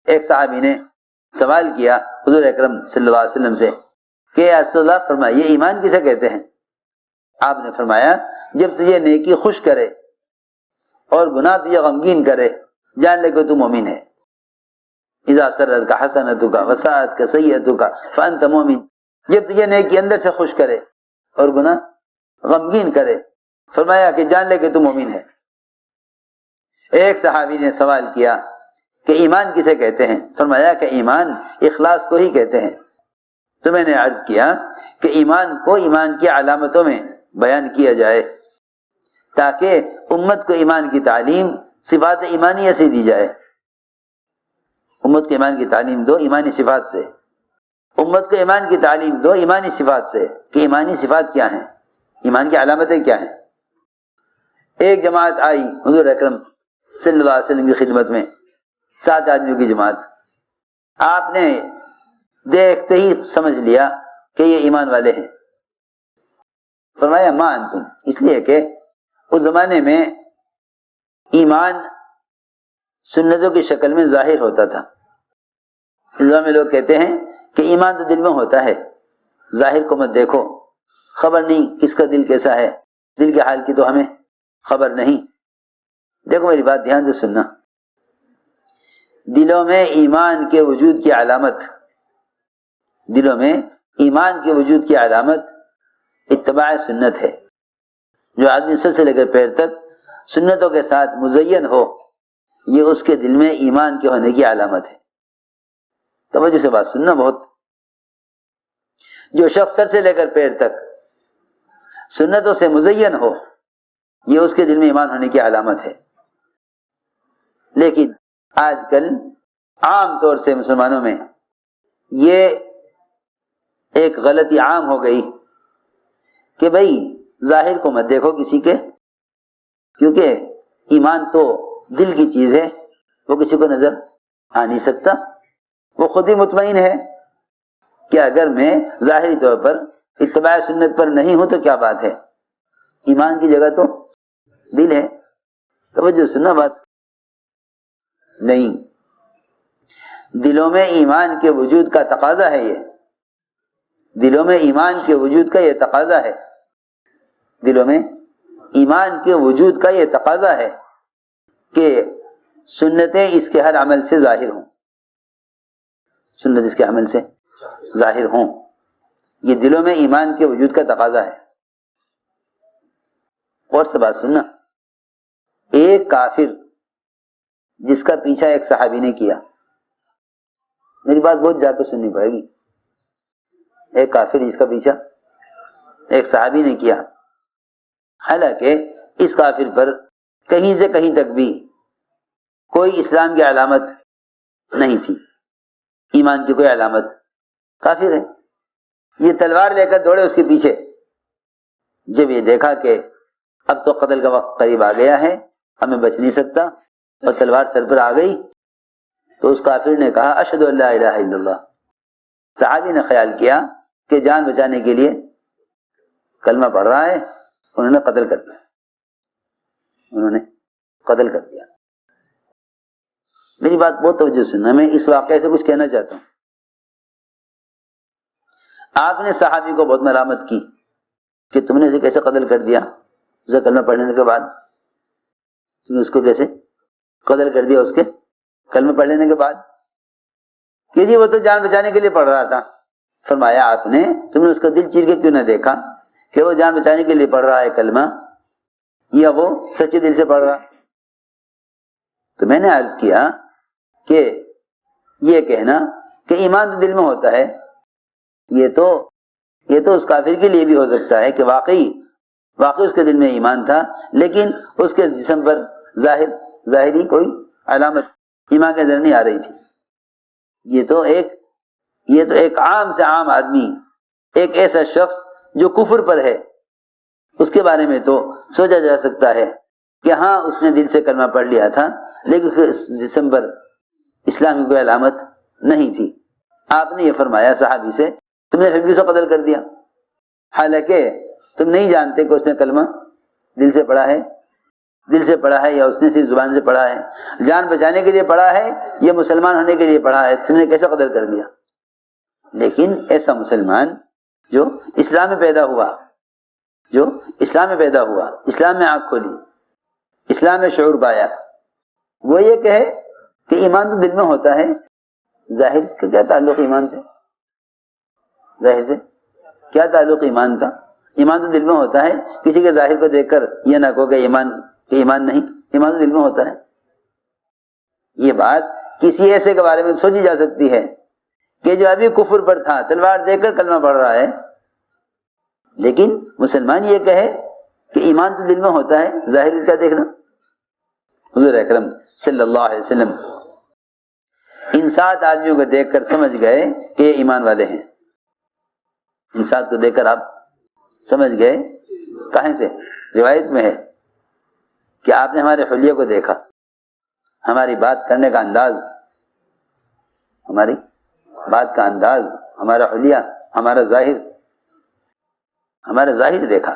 ایک صحابی نے سوال کیا حضور اکرم صلی اللہ علیہ وسلم سے کہ یا رسول اللہ فرمائیے ایمان کسے کہتے ہیں؟ آپ نے فرمایا جب تجھے نیکی خوش کرے اور گناہ تجھے غمگین کرے جان لے کہ تو مومن ہے. اذا سرت کا حسنت کا وسعت کا سیئت کا فانت مومن. جب تجھے نیکی اندر سے خوش کرے اور گناہ غمگین کرے فرمایا کہ جان لے کہ تو مومن ہے. ایک صحابی نے سوال کیا کہ ایمان کسے کہتے ہیں؟ فرمایا کہ ایمان اخلاص کو ہی کہتے ہیں. تو میں نے عرض کیا کہ ایمان کو ایمان کی علامتوں میں بیان کیا جائے تاکہ امت کو ایمان کی تعلیم صفات ایمانیہ سے دی جائے. امت کو ایمان کی تعلیم دو ایمانی صفات سے، امت کو ایمان کی تعلیم دو ایمانی صفات سے کہ ایمانی صفات کیا ہیں، ایمان کی علامتیں کیا ہیں. ایک جماعت آئی حضور اکرم صلی اللہ علیہ وسلم کی خدمت میں، 7 آدمیوں کی جماعت. آپ نے دیکھتے ہی سمجھ لیا کہ یہ ایمان والے ہیں. فرمایا ما انتم، اس لیے کہ اس زمانے میں ایمان سنتوں کی شکل میں ظاہر ہوتا تھا. اس زمانے میں لوگ کہتے ہیں کہ ایمان تو دل میں ہوتا ہے، ظاہر کو مت دیکھو، خبر نہیں کس کا دل کیسا ہے، دل کے حال کی تو ہمیں خبر نہیں. دیکھو میری بات دھیان سے سننا، دلوں میں ایمان کے وجود کی علامت، دلوں میں ایمان کے وجود کی علامت اتباع سنت ہے. جو آدمی سر سے لے کر پیر تک سنتوں کے ساتھ مزین ہو یہ اس کے دل میں ایمان کے ہونے کی علامت ہے. توجہ سے بات سننا بہت. جو شخص سر سے لے کر پیر تک سنتوں سے مزین ہو یہ اس کے دل میں ایمان ہونے کی علامت ہے. لیکن آج کل عام طور سے مسلمانوں میں یہ ایک غلطی عام ہو گئی کہ بھئی ظاہر کو مت دیکھو کسی کے، کیونکہ ایمان تو دل کی چیز ہے، وہ کسی کو نظر آ نہیں سکتا. وہ خود ہی مطمئن ہے کہ اگر میں ظاہری طور پر اتباع سنت پر نہیں ہوں تو کیا بات ہے، ایمان کی جگہ تو دل ہے. توجہ سننا بات. نہیں، دلوں میں ایمان کے وجود کا تقاضا ہے، یہ دلوں میں ایمان کے وجود کا یہ تقاضا ہے، دلوں میں ایمان کے وجود کا یہ تقاضا ہے کہ سنتیں اس کے ہر عمل سے ظاہر ہوں، سنت اس کے عمل سے ظاہر ہوں. یہ دلوں میں ایمان کے وجود کا تقاضا ہے. اور سے بات سننا، ایک کافر جس کا پیچھا ایک صحابی نے کیا، میری بات بہت جا کے سننی پڑے گی. ایک کافر جس کا پیچھا ایک صحابی نے کیا، حالانکہ اس کافر پر کہیں سے کہیں تک بھی کوئی اسلام کی علامت نہیں تھی، ایمان کی کوئی علامت. کافر ہے، یہ تلوار لے کر دوڑے اس کے پیچھے. جب یہ دیکھا کہ اب تو قتل کا وقت قریب آ گیا ہے، اب میں بچ نہیں سکتا، اور تلوار سر پر آ گئی، تو اس کافر نے کہا اشہد ان لا الہ الا اللہ. صحابی نے خیال کیا کہ جان بچانے کے لیے کلمہ پڑھ رہا ہے، انہوں نے قتل کر دیا، انہوں نے قتل کر دیا. میری بات بہت توجہ سننا، میں اس واقعے سے کچھ کہنا چاہتا ہوں. آپ نے صحابی کو بہت ملامت کی کہ تم نے اسے کیسے قتل کر دیا، اسے کلمہ پڑھنے کے بعد تم نے اس کو کیسے قتل کر دیا، اس کے کلمہ پڑھ لینے کے بعد، کہ جی وہ تو جان بچانے کے لیے پڑھ رہا تھا. فرمایا آپ نے تم نے اس کا دل چیر کے کیوں نہ دیکھا کہ وہ جان بچانے کے لیے پڑھ رہا ہے کلمہ یا وہ سچے دل سے پڑھ رہا. تو میں نے عرض کیا کہ یہ کہنا کہ ایمان تو دل میں ہوتا ہے، یہ تو اس کافر کے لیے بھی ہو سکتا ہے کہ واقعی اس کے دل میں ایمان تھا، لیکن اس کے جسم پر ظاہری کوئی علامت ایمان کے نظر نہیں آ رہی تھی. یہ تو ایک عام سے عام آدمی، ایک ایسا شخص جو کفر پر ہے، اس کے بارے میں تو سوچا جا سکتا ہے کہ ہاں اس نے دل سے کلمہ پڑھ لیا تھا لیکن اس جسم پر اسلام کی کوئی علامت نہیں تھی. آپ نے یہ فرمایا صحابی سے تم نے پھر بھی اسے قتل کر دیا، حالانکہ تم نہیں جانتے کہ اس نے کلمہ دل سے پڑھا ہے دل سے پڑھا ہے یا اس نے صرف زبان سے پڑھا ہے؟ جان بچانے کے لیے پڑھا ہے یا مسلمان ہونے کے لیے پڑھا ہے؟ تم نے کیسا قدر کر دیا؟ لیکن ایسا مسلمان جو اسلام میں پیدا ہوا، جو اسلام میں پیدا ہوا، اسلام میں آنکھ کھولی، اسلام میں شعور پایا، وہ یہ کہے کہ ایمان تو دل میں ہوتا ہے، ظاہر کا کیا تعلق ایمان سے؟ ظاہر سے کیا تعلق ایمان کا؟ ایمان تو دل میں ہوتا ہے، کسی کے ظاہر کو دیکھ کر یہ نہ کہو کہ ایمان نہیں، ایمان تو دل میں ہوتا ہے۔ یہ بات کسی ایسے کے بارے میں سوچی جا سکتی ہے کہ جو ابھی کفر پر تھا، تلوار دے کر کلمہ پڑھ رہا ہے، لیکن مسلمان یہ کہے کہ ایمان تو دل میں ہوتا ہے، ظاہر کیا دیکھنا؟ حضور اکرم صلی اللہ علیہ وسلم ان 7 آدمیوں کو دیکھ کر سمجھ گئے کہ یہ ایمان والے ہیں۔ ان 7 کو دیکھ کر آپ سمجھ گئے، کہیں سے؟ روایت میں ہے کہ آپ نے ہمارے حلیے کو دیکھا، ہماری بات کرنے کا انداز، ہماری بات کا انداز، ہمارا حلیہ، ہمارا ظاہر دیکھا۔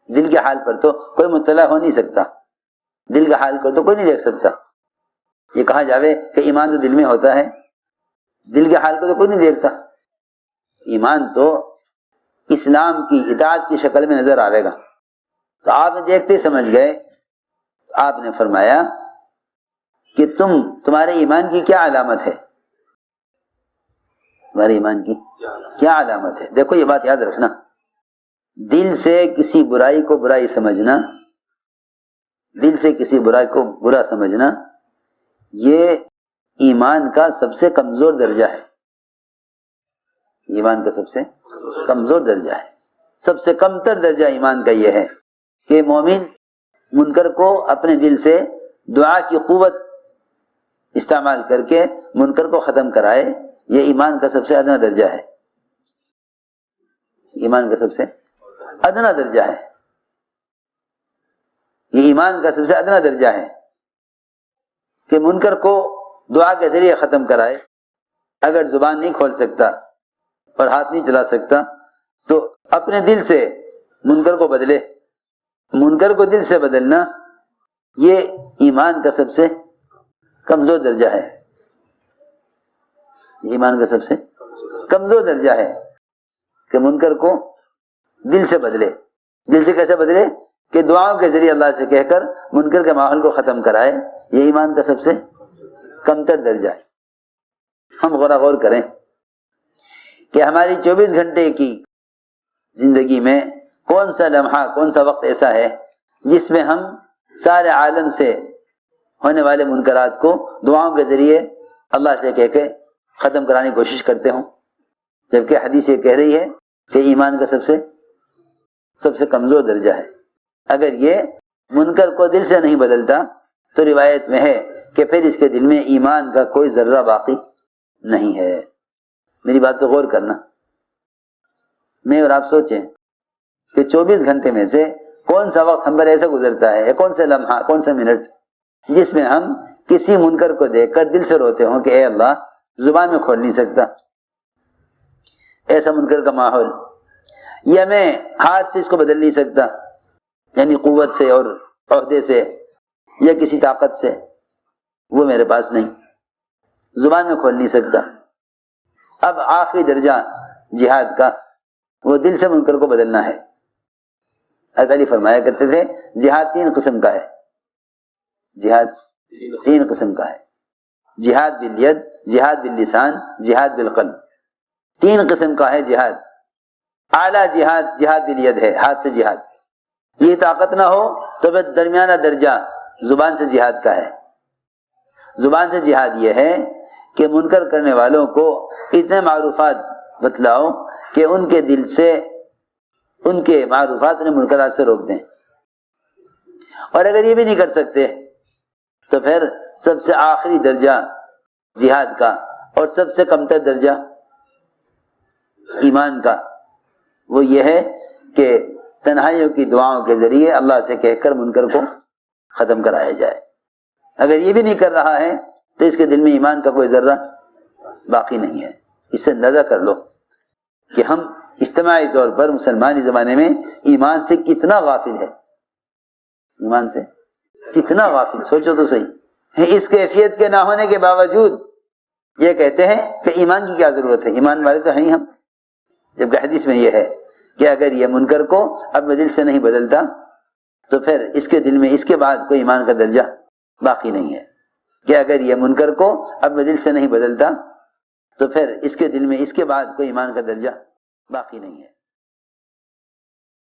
دل کے حال پر تو کوئی مطلع ہو نہیں سکتا، دل کے حال کو تو کوئی نہیں دیکھ سکتا۔ یہ کہا جاوے کہ ایمان تو دل میں ہوتا ہے، دل کے حال کو تو کوئی نہیں دیکھتا۔ ایمان تو اسلام کی اطاعت کی شکل میں نظر آئے گا۔ تو آپ نے دیکھتے سمجھ گئے، آپ نے فرمایا کہ تمہارے ایمان کی کیا علامت ہے؟ تمہارے ایمان کی کیا علامت ہے؟ دیکھو یہ بات یاد رکھنا، دل سے کسی برائی کو برائی سمجھنا، دل سے کسی برائی کو برا سمجھنا، یہ ایمان کا سب سے کمزور درجہ ہے۔ ایمان کا سب سے کمزور درجہ ہے، سب سے کم تر درجہ ایمان کا یہ ہے کہ مومن منکر کو اپنے دل سے دعا کی قوت استعمال کر کے منکر کو ختم کرائے۔ یہ ایمان کا سب سے ادنا درجہ ہے، ایمان کا سب سے ادنا درجہ ہے، یہ ایمان کا سب سے ادنا درجہ ہے کہ منکر کو دعا کے ذریعے ختم کرائے۔ اگر زبان نہیں کھول سکتا اور ہاتھ نہیں چلا سکتا تو اپنے دل سے منکر کو بدلے۔ منکر کو دل سے بدلنا یہ ایمان کا سب سے کمزور درجہ ہے، یہ ایمان کا سب سے کمزور درجہ ہے کہ منکر کو دل سے بدلے۔ دل سے کیسے بدلے؟ کہ دعاؤں کے ذریعے اللہ سے کہہ کر منکر کے ماحول کو ختم کرائے۔ یہ ایمان کا سب سے کمتر درجہ ہے۔ ہم غور کریں کہ ہماری 24 گھنٹے کی زندگی میں کون سا لمحہ، کون سا وقت ایسا ہے جس میں ہم سارے عالم سے ہونے والے منکرات کو دعاؤں کے ذریعے اللہ سے کہہ کے ختم کرانے کی کوشش کرتے ہوں، جبکہ حدیث یہ کہہ رہی ہے کہ ایمان کا سب سے کمزور درجہ ہے۔ اگر یہ منکر کو دل سے نہیں بدلتا تو روایت میں ہے کہ پھر اس کے دل میں ایمان کا کوئی ذرہ باقی نہیں ہے۔ میری بات تو غور کرنا، میں اور آپ سوچیں کہ 24 گھنٹے میں سے کون سا وقت ہم پر ایسا گزرتا ہے، کون سا لمحہ، کون سا منٹ جس میں ہم کسی منکر کو دیکھ کر دل سے روتے ہوں کہ اے اللہ، زبان میں کھول نہیں سکتا ایسا منکر کا ماحول، یا میں ہاتھ سے اس کو بدل نہیں سکتا، یعنی قوت سے اور عہدے سے یا کسی طاقت سے، وہ میرے پاس نہیں، زبان میں کھول نہیں سکتا۔ اب آخری درجہ جہاد کا وہ دل سے منکر کو بدلنا ہے۔ حضرت علی فرمایا کرتے تھے جہاد 3 قسم کا ہے، جہاد 3 قسم کا ہے، جہاد بالید، جہاد باللسان، جہاد بالقلب۔ 3 قسم کا ہے جہاد۔ اعلیٰ جہاد بالید ہے، ہاتھ سے جہاد، یہ طاقت نہ ہو تو پھر درمیانہ درجہ زبان سے جہاد کا ہے۔ زبان سے جہاد یہ ہے کہ منکر کرنے والوں کو اتنے معروفات بتلاؤ کہ ان کے دل سے ان کے معروفات انہیں منکرات سے روک دیں، اور اگر یہ بھی نہیں کر سکتے تو پھر سب سے آخری درجہ جہاد کا اور سب سے کمتر درجہ ایمان کا وہ یہ ہے کہ تنہائیوں کی دعاؤں کے ذریعے اللہ سے کہہ کر منکر کو ختم کرایا جائے۔ اگر یہ بھی نہیں کر رہا ہے تو اس کے دل میں ایمان کا کوئی ذرہ باقی نہیں ہے۔ اس سے اندازہ کر لو کہ ہم اجتماعی طور پر مسلمانی زمانے میں ایمان سے کتنا غافل ہے، ایمان سے کتنا غافل، سوچو تو صحیح. اس کیفیت کے نہ ہونے کے باوجود یہ کہتے ہیں کہ ایمان کی کیا ضرورت ہے، ایمان والے تو ہیں ہی ہم. جبکہ حدیث میں یہ ہے کہ اگر یہ منکر کو اپنے دل سے نہیں بدلتا تو پھر اس کے دل میں اس کے بعد کوئی ایمان کا درجہ باقی نہیں ہے. کہ اگر یہ منکر کو اپنے دل سے نہیں بدلتا تو پھر اس کے دل میں اس کے بعد کوئی ایمان کا درجہ باقی نہیں ہے.